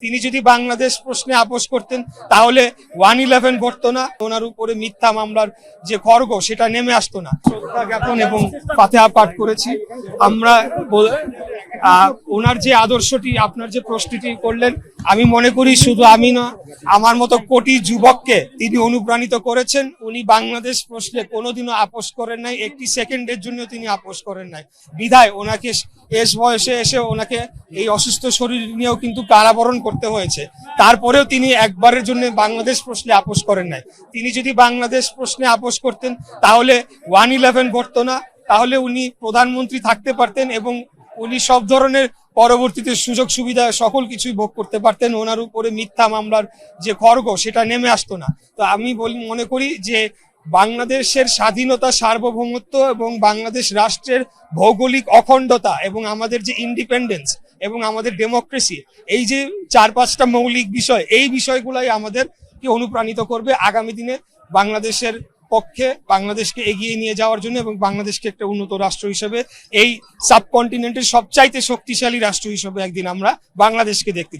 তিনি যদি বাংলাদেশ প্রশ্নে আপোষ করতেন তাহলে 111 ঘটতো না, ওনার উপরে মিথ্যা মামলার যে খড়গ সেটা নেমে আসতো না। শ্রদ্ধা জ্ঞাপন এবং ফাতিহা পাঠ করেছি আমরা। ওনার যে আদর্শটি, আপনার যে প্রশ্নটি করলেন, আমি মনে করি শুধু আমি না, আমার মতো কোটি যুবককে তিনি অনুপ্রাণিত করেছেন। উনি বাংলাদেশ প্রশ্নে কোনোদিনও আপোষ করেন নাই, একটি সেকেন্ডের জন্য তিনি আপোষ করেন নাই। বিধায় ওনাকে শেষ বয়সে এসে ওনাকে এই অসুস্থ শরীর নিয়েও কিন্তু কারাবরণ করতে হয়েছে। তারপরেও তিনি একবারের জন্য বাংলাদেশ প্রশ্নে আপোষ করেন নাই। তিনি যদি বাংলাদেশ প্রশ্নে আপোষ করতেন তাহলে 111 ঘটতো না, তাহলে উনি প্রধানমন্ত্রী থাকতে পারতেন এবং উনি সব ধরনের পরবর্তীতে সুযোগ সুবিধা সকল কিছুই ভোগ করতে পারতেন। ওনার উপরে মিথ্যা মামলার যে খড়গ সেটা নেমে আসতো না। তো আমি মনে করি যে বাংলাদেশের স্বাধীনতা, সার্বভৌমত্ব এবং বাংলাদেশ রাষ্ট্রের ভৌগোলিক অখণ্ডতা এবং আমাদের যে ইন্ডিপেন্ডেন্স এবং আমাদের ডেমোক্রেসি, এই যে 4-5টা মৌলিক বিষয়, এই বিষয়গুলাই আমাদেরকে অনুপ্রাণিত করবে আগামী দিনে বাংলাদেশের পক্ষে, বাংলাদেশকে এগিয়ে নিয়ে যাওয়ার জন্য এবং বাংলাদেশকে একটা উন্নত রাষ্ট্র হিসেবে, এই সাবকন্টিনেন্টের সবচাইতে শক্তিশালী রাষ্ট্র হিসেবে একদিন আমরা বাংলাদেশকে দেখতে